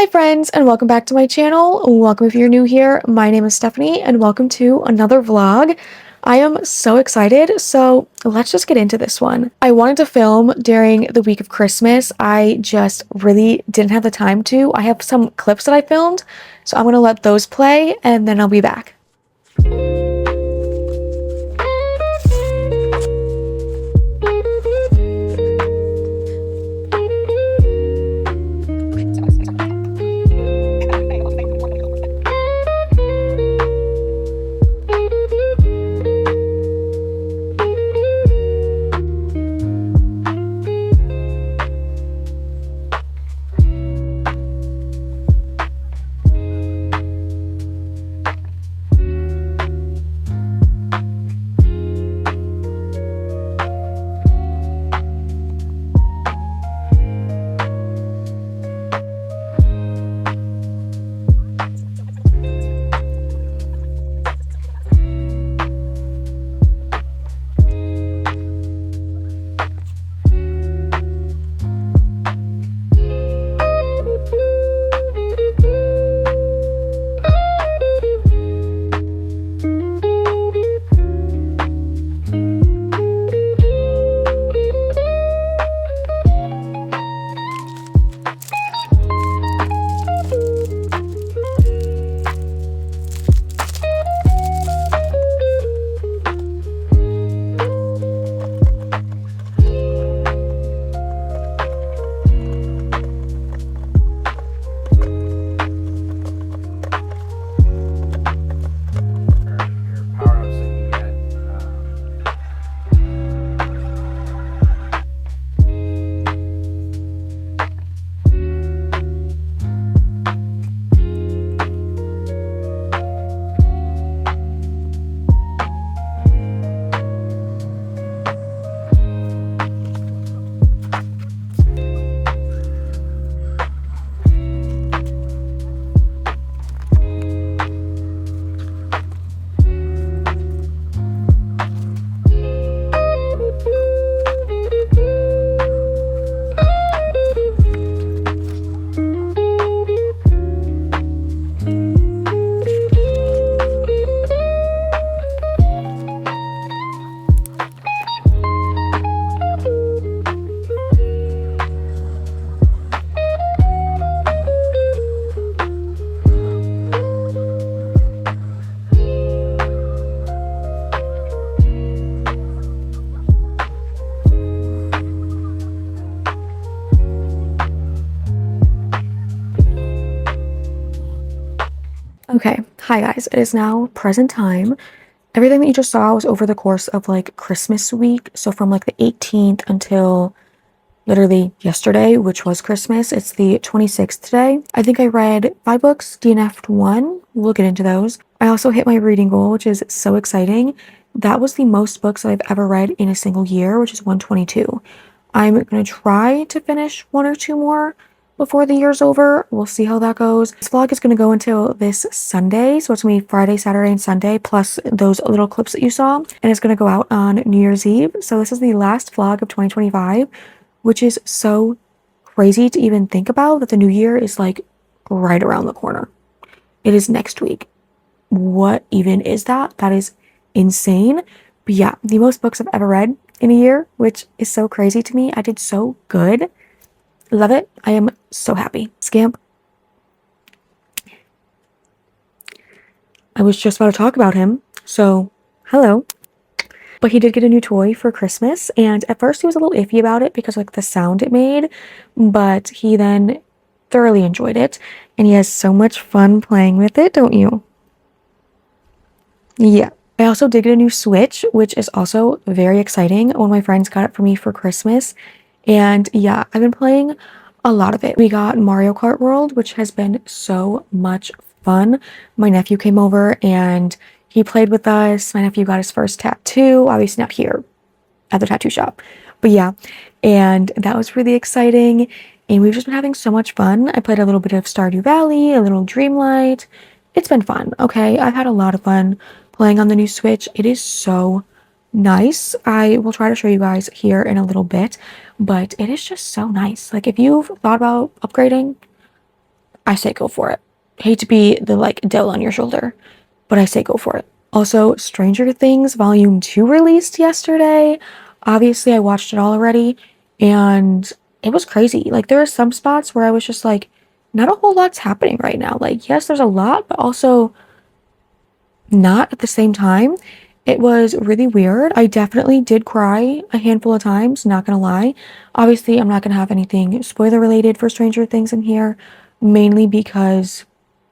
Hi friends, and welcome back to my channel. Welcome if you're new here. My name is Stephanie and welcome to another vlog. I am so excited, so let's just get into this one. I wanted to film during the week of Christmas. I just really didn't have the time to. I have some clips that I filmed, so I'm going to let those play and then I'll be back. Okay, hi guys, it is now present time. Everything that you just saw was over the course of like Christmas week. So from like the 18th until literally yesterday, which was Christmas. It's the 26th today. I think I read 5 books, DNF'd 1. We'll get into those. I also hit my reading goal, which is so exciting. That was the most books that I've ever read in a single year, which is 122. I'm going to try to finish 1 or 2 more before the year's over. We'll see how that goes. This vlog is going to go until this Sunday, so it's going to be Friday, Saturday, and Sunday, plus those little clips that you saw, and it's going to go out on New Year's Eve. So this is the last vlog of 2025, which is so crazy to even think about, that the new year is like right around the corner. It is next week. What even is that? That is insane. But yeah, the most books I've ever read in a year, which is so crazy to me. I did so good. Love it. I am so happy. Scamp. I was just about to talk about him, so hello. But he did get a new toy for Christmas, and at first he was a little iffy about it because like the sound it made, but he then thoroughly enjoyed it, and he has so much fun playing with it, don't you? Yeah. I also did get a new Switch, which is also very exciting. One of my friends got it for me for Christmas, and yeah, I've been playing a lot of it. We got Mario Kart World, which has been so much fun. My nephew came over and he played with us. My nephew got his first tattoo, obviously not here at the tattoo shop, but yeah, and that was really exciting. And we've just been having so much fun. I played a little bit of Stardew Valley, a little Dreamlight. It's been fun, okay? I've had a lot of fun playing on the new Switch. It is so nice. I will try to show you guys here in a little bit, but it is just so nice. Like, if you've thought about upgrading, I say go for it. Hate to be the like devil on your shoulder, but I say go for it. Also, Stranger Things Volume 2 released yesterday. Obviously, I watched it all already, and it was crazy. Like, there are some spots where I was just like, not a whole lot's happening right now. Like, yes, there's a lot, but also not at the same time. It was really weird. I definitely did cry a handful of times, not gonna lie. Obviously, I'm not gonna have anything spoiler related for Stranger Things in here, mainly because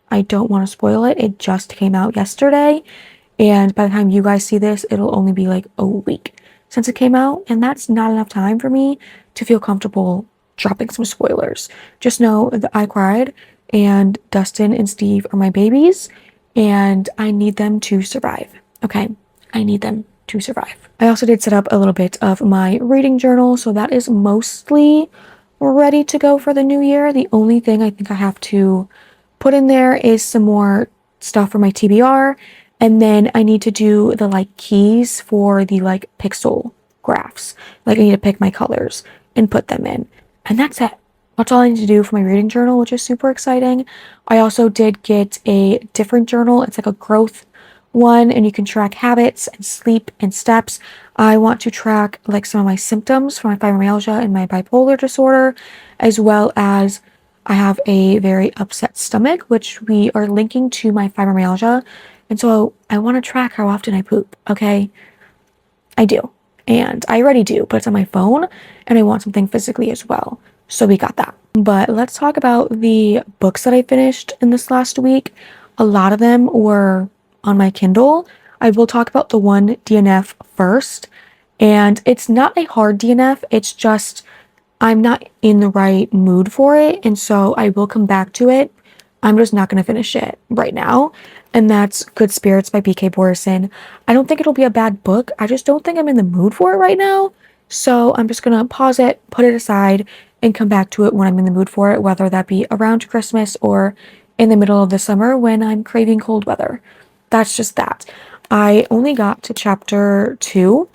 I don't want to spoil it. It just came out yesterday, and by the time you guys see this, it'll only be like a week since it came out, and that's not enough time for me to feel comfortable dropping some spoilers. Just know that I cried, and Dustin and Steve are my babies, and I need them to survive. Okay? I need them to survive. I also did set up a little bit of my reading journal, so that is mostly ready to go for the new year. The only thing I think I have to put in there is some more stuff for my TBR, and then I need to do the like keys for the like pixel graphs. Like I need to pick my colors and put them in, and that's it. That's all I need to do for my reading journal, which is super exciting. I also did get a different journal. It's like a growth one, and you can track habits and sleep and steps. I want to track like some of my symptoms for my fibromyalgia and my bipolar disorder, as well as I have a very upset stomach, which we are linking to my fibromyalgia. And so I want to track how often I poop, okay? I do. And I already do, but it's on my phone, and I want something physically as well. So we got that. But let's talk about the books that I finished in this last week. A lot of them were on my Kindle. I will talk about the one DNF first. And it's not a hard DNF. It's just I'm not in the right mood for it. And so I will come back to it. I'm just not going to finish it right now. And that's Good Spirits by 𝖘𝖚𝖘𝖚. I don't think it'll be a bad book. I just don't think I'm in the mood for it right now. So I'm just going to pause it, put it aside, and come back to it when I'm in the mood for it, whether that be around Christmas or in the middle of the summer when I'm craving cold weather. That's just that. I only got to chapter 2.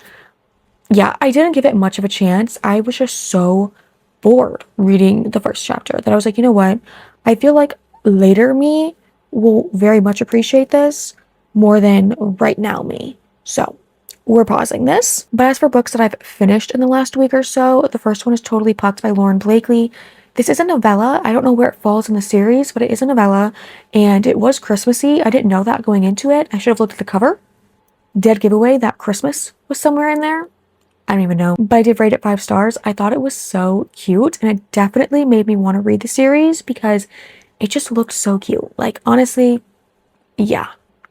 Yeah, I didn't give it much of a chance. I was just so bored reading the first chapter that I was like, you know what? I feel like later me will very much appreciate this more than right now me. So we're pausing this. But as for books that I've finished in the last week or so, the first one is Totally Plucked by Lauren Blakely. This is a novella. I don't know where it falls in the series, but it is a novella, and it was Christmassy. I didn't know that going into it. I should have looked at the cover. Dead giveaway that Christmas was somewhere in there. I don't even know, but I did rate it 5 stars. I thought it was so cute, and it definitely made me want to read the series because it just looked so cute. Like, honestly, yeah.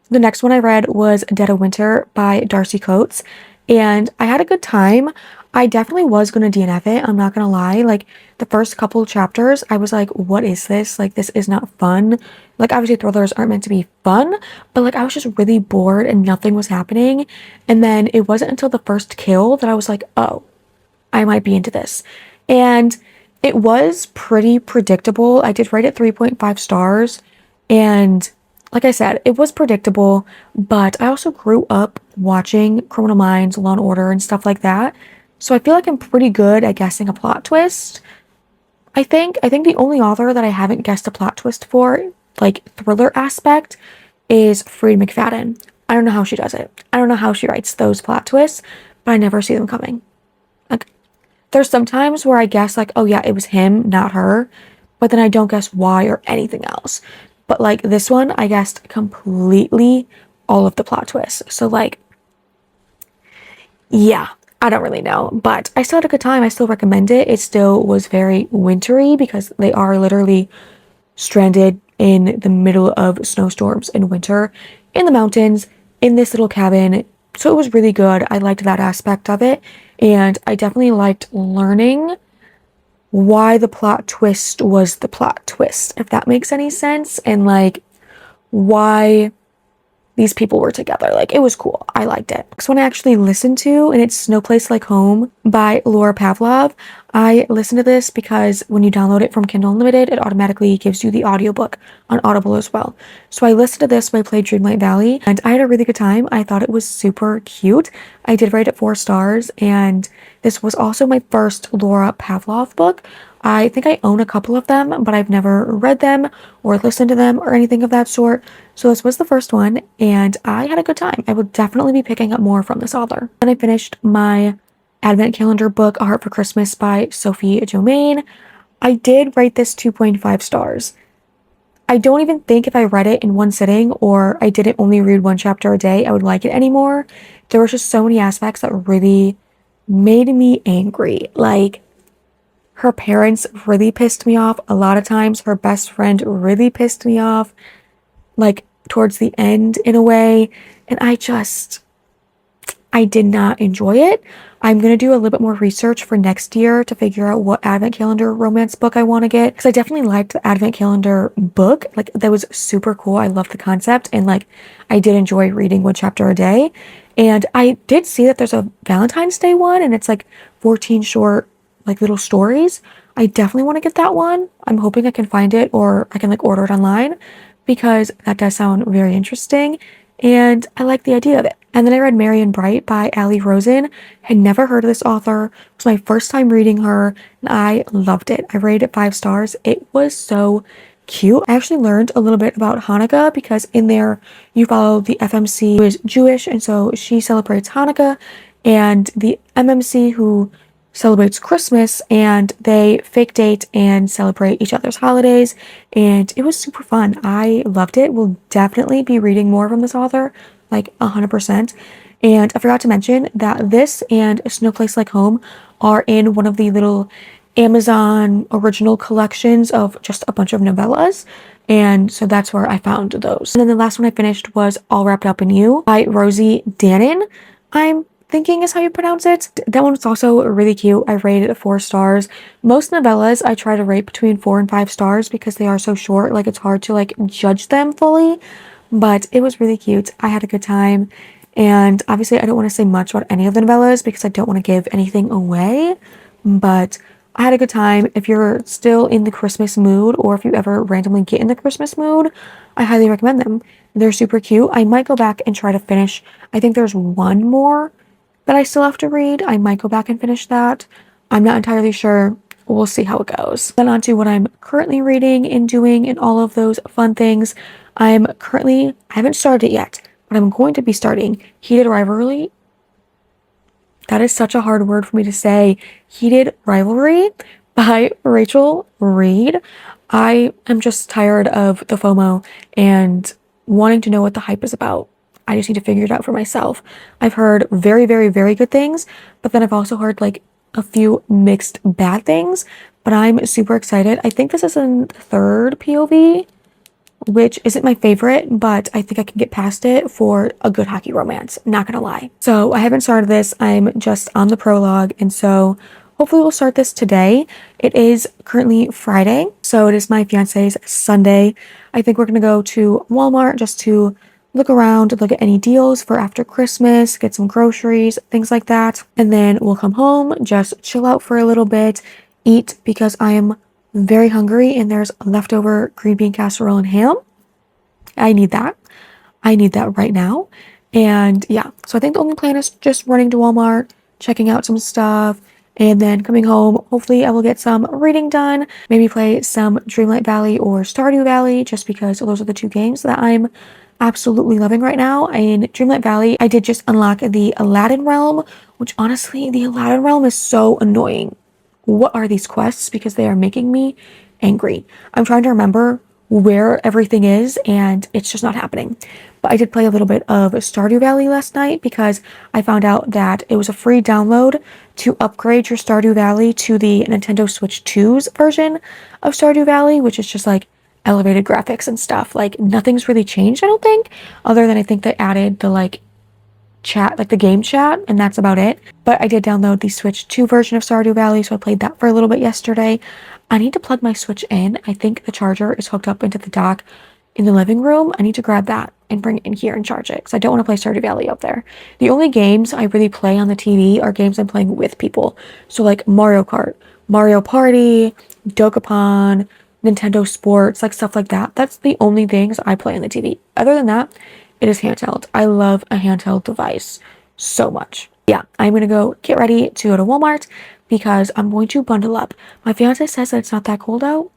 The next one I read was Dead of Winter by Darcy Coates, and I had a good time. I definitely was going to DNF it, I'm not going to lie. Like, the first couple chapters, I was like, what is this? Like, this is not fun. Like, obviously thrillers aren't meant to be fun, but like, I was just really bored and nothing was happening. And then it wasn't until the first kill that I was like, oh, I might be into this. And it was pretty predictable. I did rate it 3.5 stars. And like I said, it was predictable, but I also grew up watching Criminal Minds, Law and Order, and stuff like that. So I feel like I'm pretty good at guessing a plot twist. I think the only author that I haven't guessed a plot twist for, like thriller aspect, is Freida McFadden. I don't know how she does it. I don't know how she writes those plot twists, but I never see them coming. Like, there's some times where I guess like, oh yeah, it was him, not her, but then I don't guess why or anything else. But like this one, I guessed completely all of the plot twists. So like, yeah, I don't really know, but I still had a good time. I still recommend it. It still was very wintry because they are literally stranded in the middle of snowstorms in winter in the mountains in this little cabin. So it was really good. I liked that aspect of it, and I definitely liked learning why the plot twist was the plot twist, if that makes any sense, and like why these people were together. Like, it was cool. I liked it. Next one I actually listened to, and it's No Place Like Home by Laura Pavlov. I listened to this because when you download it from Kindle Unlimited, it automatically gives you the audiobook on Audible as well. So I listened to this while I played Dreamlight Valley, and I had a really good time. I thought it was super cute. I did rate it 4 stars, and this was also my first Laura Pavlov book. I think I own a couple of them, but I've never read them or listened to them or anything of that sort. So this was the first one, and I had a good time. I would definitely be picking up more from this author. Then I finished my Advent calendar book, A Heart for Christmas by 𝖘𝖚𝖘𝖕. I did rate this 2.5 stars. I don't even think if I read it in one sitting or I didn't only read one chapter a day, I would like it anymore. There were just so many aspects that really made me angry. Like, her parents really pissed me off a lot of times. Her best friend really pissed me off, like, towards the end in a way. And I did not enjoy it. I'm going to do a little bit more research for next year to figure out what Advent calendar romance book I want to get. Because I definitely liked the Advent calendar book. Like, that was super cool. I love the concept. And, like, I did enjoy reading one chapter a day. And I did see that there's a Valentine's Day one. And it's, like, 14 short, like, little stories. I definitely want to get that one. I'm hoping I can find it or I can, like, order it online. Because that does sound very interesting. And I like the idea of it. And then I read Marian Bright by Ali Rosen. Had never heard of this author. It was my first time reading her, and I loved it. I rated it 5 stars. It was so cute. I actually learned a little bit about Hanukkah because in there you follow the FMC who is Jewish, and so she celebrates Hanukkah, and the MMC who celebrates Christmas, and they fake date and celebrate each other's holidays, and it was super fun. I loved it. We'll definitely be reading more from this author, like 100%. And I forgot to mention that this and A Snowplace Like Home are in one of the little Amazon original collections of just a bunch of novellas, and so that's where I found those. And then the last one I finished was All Wrapped Up in You by Rosie Danan. I'm thinking is how you pronounce it. That one was also really cute. I rated it 4 stars. Most novellas I try to rate between 4 and 5 stars because they are so short. Like, it's hard to, like, judge them fully, but it was really cute. I had a good time. And obviously I don't want to say much about any of the novellas because I don't want to give anything away, but I had a good time. If you're still in the Christmas mood, or if you ever randomly get in the Christmas mood, I highly recommend them. They're super cute. I might go back and try to finish. I think there's one more that I still have to read. I might go back and finish that. I'm not entirely sure. We'll see how it goes. Then on to what I'm currently reading and doing and all of those fun things. I haven't started it yet, but I'm going to be starting Heated Rivalry. That is such a hard word for me to say. Heated Rivalry by Rachel Reed. I am just tired of the FOMO and wanting to know what the hype is about. I just need to figure it out for myself. I've heard very, very, very good things, but then I've also heard, like, a few mixed bad things, but I'm super excited. I think this is in the 3rd POV, which isn't my favorite, but I think I can get past it for a good hockey romance, not gonna lie. So I haven't started this. I'm just on the prologue, and so hopefully we'll start this today. It is currently Friday, so it is my fiance's Sunday. I think we're gonna go to Walmart just to look around, look at any deals for after Christmas, get some groceries, things like that. And then we'll come home, just chill out for a little bit, eat because I am very hungry and there's leftover green bean casserole and ham. I need that. I need that right now. And yeah, so I think the only plan is just running to Walmart, checking out some stuff, and then coming home. Hopefully I will get some reading done, maybe play some Dreamlight Valley or Stardew Valley, just because those are the 2 games that I'm absolutely loving right now. In Dreamlight Valley, I did just unlock the Aladdin realm, which honestly, the Aladdin realm is so annoying. What are these quests? Because they are making me angry. I'm trying to remember where everything is and it's just not happening. But I did play a little bit of Stardew Valley last night because I found out that it was a free download to upgrade your Stardew Valley to the Nintendo Switch 2's version of Stardew Valley, which is just like elevated graphics and stuff. Like, nothing's really changed, I don't think, other than I think they added the, like, chat, like the game chat, and that's about it. But I did download the Switch 2 version of Stardew Valley, so I played that for a little bit yesterday. I need to plug my Switch in. I think the charger is hooked up into the dock in the living room. I need to grab that. and bring it in here and charge it because I don't want to play Stardew Valley up there. The only games I really play on the TV are games I'm playing with people. So like Mario Kart, Mario Party, Dokapon, Nintendo Sports, like stuff like that. That's the only things I play on the TV. Other than that, it is handheld. I love a handheld device so much. Yeah, I'm gonna go get ready to go to Walmart because I'm going to bundle up. My fiance says that it's not that cold out.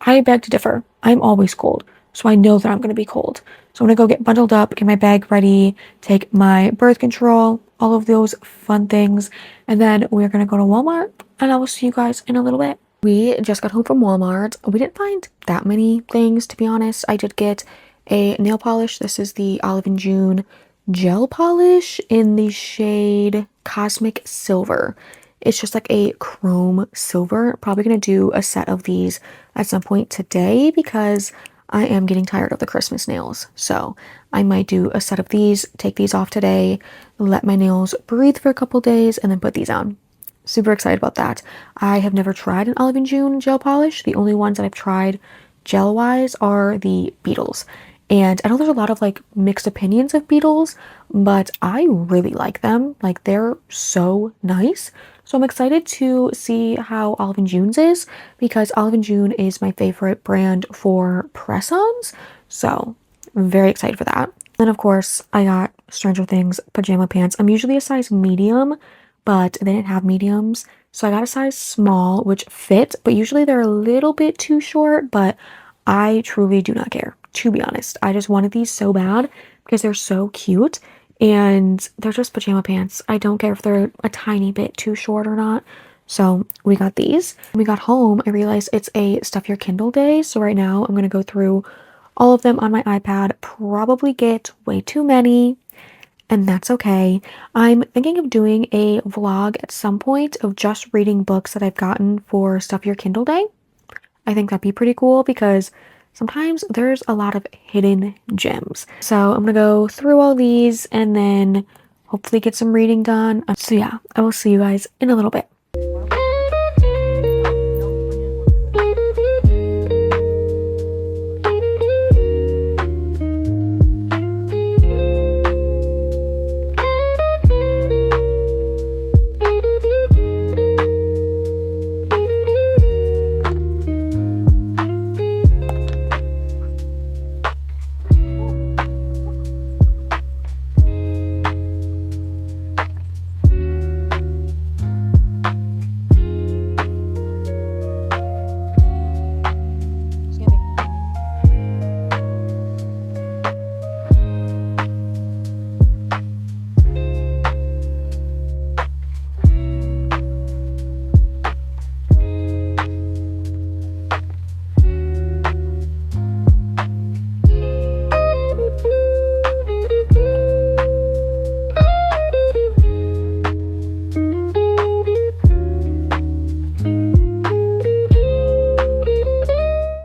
I beg to differ. I'm always cold, so I know that I'm gonna be cold. So I'm gonna go get bundled up, get my bag ready, take my birth control, all of those fun things, and then we're gonna go to Walmart, and I will see you guys in a little bit. We just got home from Walmart. We didn't find that many things, to be honest. I did get a nail polish. This is the Olive and June gel polish in the shade Cosmic Silver. It's just like a chrome silver. Probably gonna do a set of these at some point today because I am getting tired of the Christmas nails. So I might do a set of these, take these off today, let my nails breathe for a couple days, and then put these on. Super excited about that. I have never tried an Olive and June gel polish. The only ones that I've tried gel-wise are the Beetles. And I know there's a lot of like mixed opinions of Beetles, but I really like them. Like they're so nice. So I'm excited to see how Olive and June's is because Olive and June is my favorite brand for press-ons. So I'm very excited for that. Then of course I got Stranger Things pajama pants. I'm usually a size medium, but they didn't have mediums. So I got a size small, which fit, but usually they're a little bit too short, but I truly do not care, to be honest. I just wanted these so bad because they're so cute and they're just pajama pants. I don't care if they're a tiny bit too short or not. So we got these. When we got home, I realized it's a Stuff Your Kindle day. So right now I'm going to go through all of them on my iPad, probably get way too many, and that's okay. I'm thinking of doing a vlog at some point of just reading books that I've gotten for Stuff Your Kindle Day. I think that'd be pretty cool because sometimes there's a lot of hidden gems. So I'm gonna go through all these and then hopefully get some reading done. So yeah, I will see you guys in a little bit.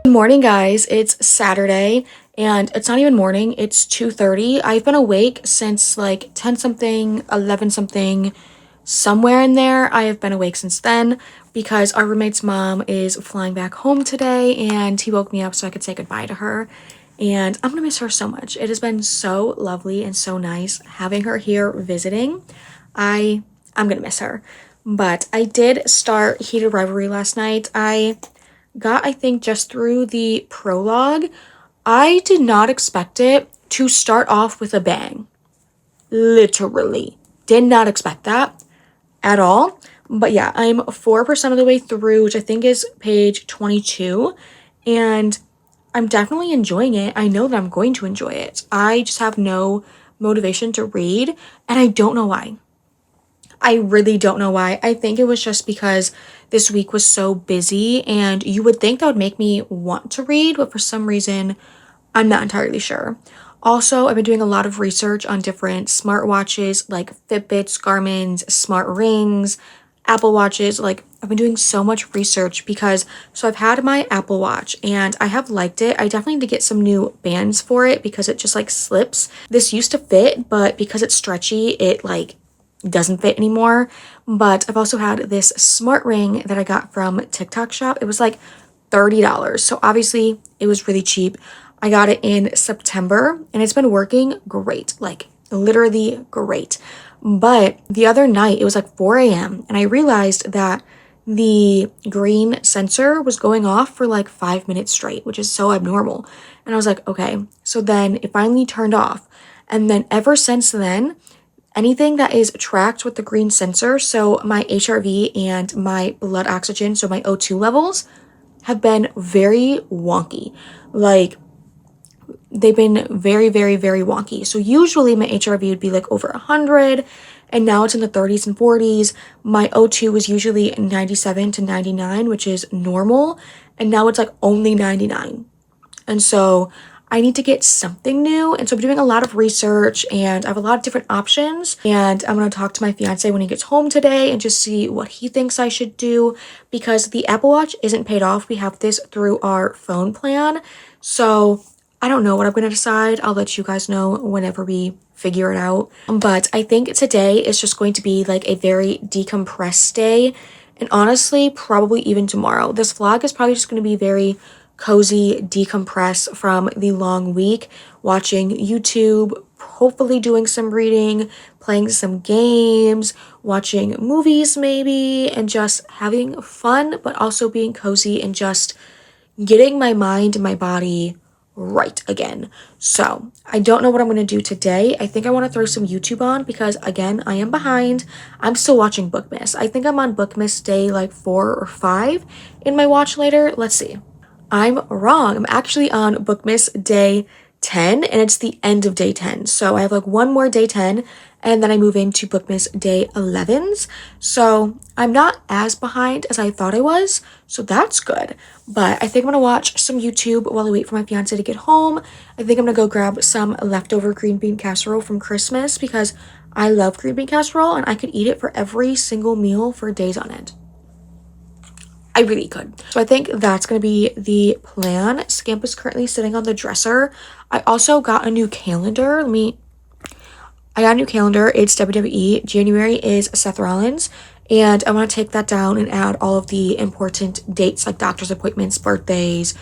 Good morning, guys. It's Saturday and it's not even morning. It's 2:30. I've been awake since like 10 something, 11 something, somewhere in there. I have been awake since then because our roommate's mom is flying back home today and he woke me up so I could say goodbye to her. And I'm gonna miss her so much. It has been so lovely and so nice having her here visiting. I'm gonna miss her. But I did start Heated Reverie last night. I think, just through the prologue. I did not expect it to start off with a bang. Literally. Did not expect that at all. But yeah, I'm 4% of the way through, which I think is page 22. And I'm definitely enjoying it. I know that I'm going to enjoy it. I just have no motivation to read, and I don't know why. I really don't know why. I think it was just because this week was so busy and you would think that would make me want to read, but for some reason, I'm not entirely sure. Also, I've been doing a lot of research on different smartwatches like Fitbits, Garmin's, smart rings, Apple Watches. Like, I've been doing so much research because, so I've had my Apple Watch and I have liked it. I definitely need to get some new bands for it because it just like slips. This used to fit, but because it's stretchy, it like doesn't fit anymore. But I've also had this smart ring that I got from TikTok shop. It was like $30, so obviously it was really cheap. I got it in September and it's been working great, like literally great. But the other night, it was like 4 a.m. and I realized that the green sensor was going off for like 5 minutes straight, which is so abnormal. And I was like, okay. So then it finally turned off. And then ever since then, anything that is tracked with the green sensor, so my HRV and my blood oxygen, so my O2 levels, have been very wonky. Like, they've been very, very, very wonky. So usually my HRV would be like over 100, and now it's in the 30s and 40s. My O2 was usually 97 to 99, which is normal, and now it's like only 99. And so I need to get something new. And so I'm doing a lot of research and I have a lot of different options. And I'm going to talk to my fiance when he gets home today and just see what he thinks I should do, because the Apple Watch isn't paid off. We have this through our phone plan. So I don't know what I'm going to decide. I'll let you guys know whenever we figure it out. But I think today is just going to be like a very decompressed day. And honestly, probably even tomorrow. This vlog is probably just going to be very cozy, decompress from the long week, watching YouTube, hopefully doing some reading, playing some games, watching movies maybe, and just having fun, but also being cozy and just getting my mind and my body right again. So I don't know what I'm going to do today. I think I want to throw some YouTube on because, again, I am behind. I'm still watching Bookmas. I think I'm on Bookmas day like 4 or 5 in my watch later. Let's see. I'm wrong. I'm actually on Bookmas day 10 and it's the end of day 10. So I have like one more day 10 and then I move into Bookmas day 11s. So I'm not as behind as I thought I was. So that's good. But I think I'm going to watch some YouTube while I wait for my fiance to get home. I think I'm going to go grab some leftover green bean casserole from Christmas because I love green bean casserole and I could eat it for every single meal for days on end. I really could. So I think that's going to be the plan. Scamp is currently sitting on the dresser. I also got a new calendar. I got a new calendar. It's WWE. January is Seth Rollins. And I want to take that down and add all of the important dates like doctor's appointments, birthdays,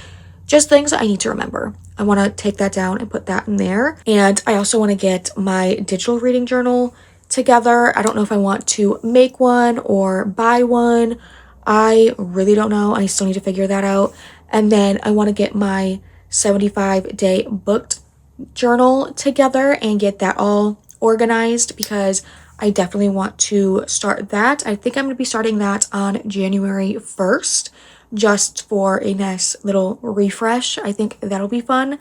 just things that I need to remember. I want to take that down and put that in there. And I also want to get my digital reading journal together. I don't know if I want to make one or buy one. I really don't know. I still need to figure that out. And then I want to get my 75-day booked journal together and get that all organized because I definitely want to start that. I think I'm going to be starting that on January 1st just for a nice little refresh. I think that'll be fun.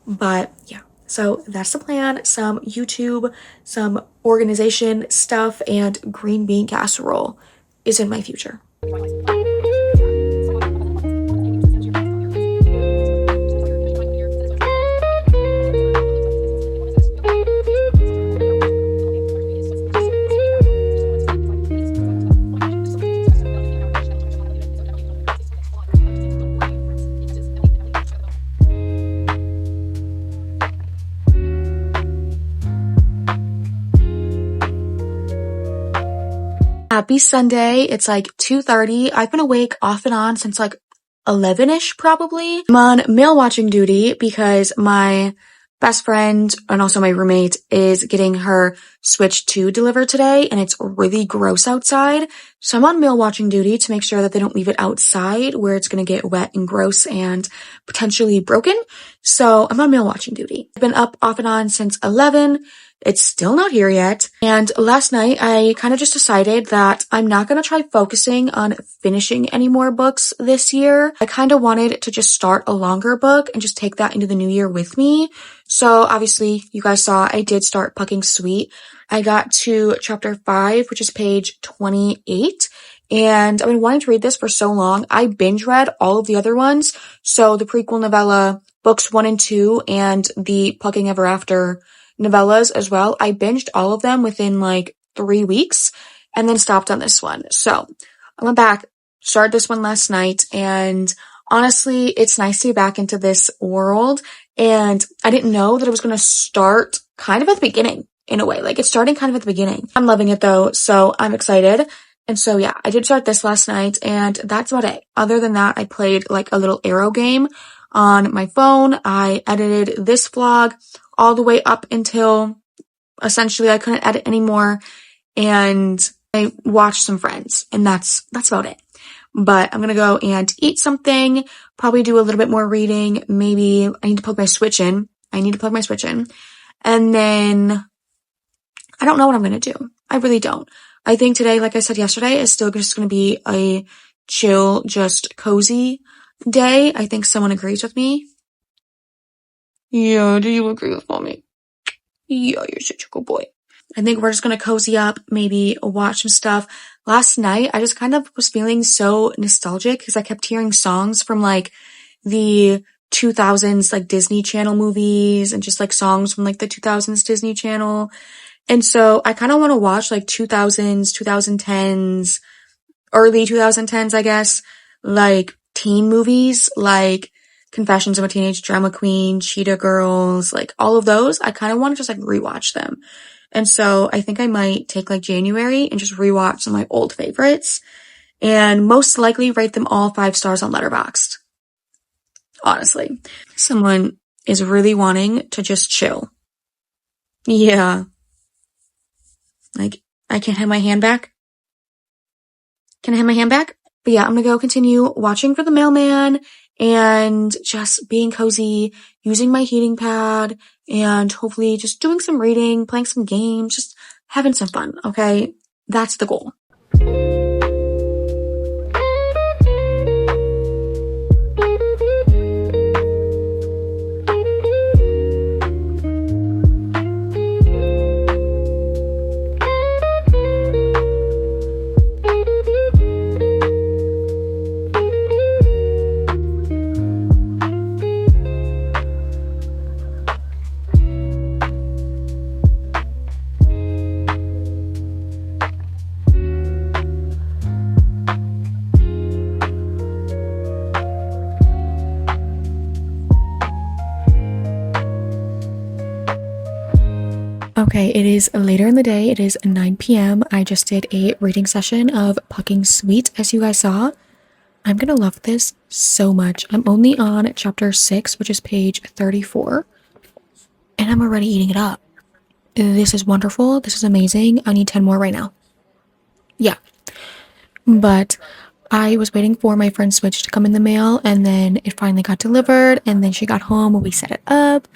But yeah, so that's the plan. Some YouTube, some organization stuff, and green bean casserole is in my future. Happy Sunday. It's like 2:30. I've been awake off and on since like 11-ish probably. I'm on mail watching duty because my best friend and also my roommate is getting her Switch 2 delivered today and it's really gross outside. So I'm on mail watching duty to make sure that they don't leave it outside where it's going to get wet and gross and potentially broken. So I'm on mail watching duty. I've been up off and on since 11. It's still not here yet. And last night, I kind of just decided that I'm not going to try focusing on finishing any more books this year. I kind of wanted to just start a longer book and just take that into the new year with me. So obviously, you guys saw I did start Pucking Sweet. I got to chapter 5, which is page 28. And I've been wanting to read this for so long. I binge read all of the other ones. So the prequel novella, books 1 and 2, and the Pucking Ever After novellas as well. I binged all of them within like 3 weeks and then stopped on this one. So I went back, started this one last night, and honestly, it's nice to be back into this world. And I didn't know that it was going to start kind of at the beginning in a way. Like it's starting kind of at the beginning. I'm loving it though, so I'm excited. And so yeah, I did start this last night and that's about it. Other than that, I played like a little arrow game on my phone. I edited this vlog all the way up until essentially I couldn't edit anymore, and I watched some friends, and that's about it. But I'm gonna go and eat something, probably do a little bit more reading. Maybe I need to plug my Switch in. And then I don't know what I'm gonna do. I really don't. I think today, like I said yesterday, is still just gonna be a chill, just cozy day. I think someone agrees with me. Yeah, do you agree with me? Yeah, you're such a good boy. I think we're just gonna cozy up, maybe watch some stuff. Last night, I just kind of was feeling so nostalgic because I kept hearing songs from like the 2000s, like Disney Channel movies, and just like songs from like the 2000s Disney Channel. And so I kind of want to watch like 2000s, 2010s, early 2010s, I guess, like teen movies, like Confessions of a Teenage Drama Queen, Cheetah Girls, like all of those. I kind of want to just like rewatch them. And so I think I might take like January and just rewatch some of my old favorites, and most likely rate them all 5 stars on Letterboxd. Honestly, someone is really wanting to just chill. Yeah. Like, I can't have my hand back. Can I have my hand back? But yeah, I'm gonna go continue watching for the mailman and just being cozy, using my heating pad, and hopefully just doing some reading, playing some games, just having some fun, okay? That's the goal. Okay, it is later in the day. It is 9 p.m. I just did a reading session of 𝖘𝖔𝖈𝖎𝖆, as you guys saw. I'm gonna love this so much. I'm only on chapter 6, which is page 34, and I'm already eating it up. This is wonderful. This is amazing. I need 10 more right now. Yeah. But I was waiting for my friend's Switch to come in the mail, and then it finally got delivered, and then she got home, we set it up,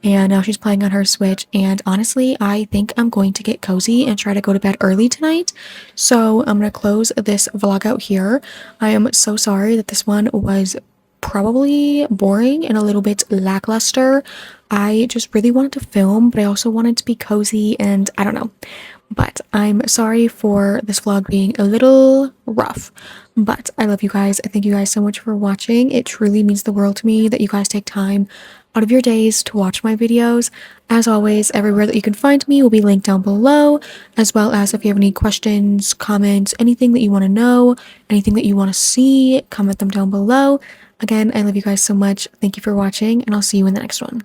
and now she's playing on her Switch. And honestly, I think I'm going to get cozy and try to go to bed early tonight. So I'm gonna close this vlog out here. I am so sorry that this one was probably boring and a little bit lackluster. I just really wanted to film, but I also wanted to be cozy, and I don't know. But I'm sorry for this vlog being a little rough. But I love you guys. I thank you guys so much for watching. It truly means the world to me that you guys take time out of your days to watch my videos. As always, everywhere that you can find me will be linked down below, as well as if you have any questions, comments, anything that you want to know, anything that you want to see, comment them down below. Again, I love you guys so much. Thank you for watching, and I'll see you in the next one.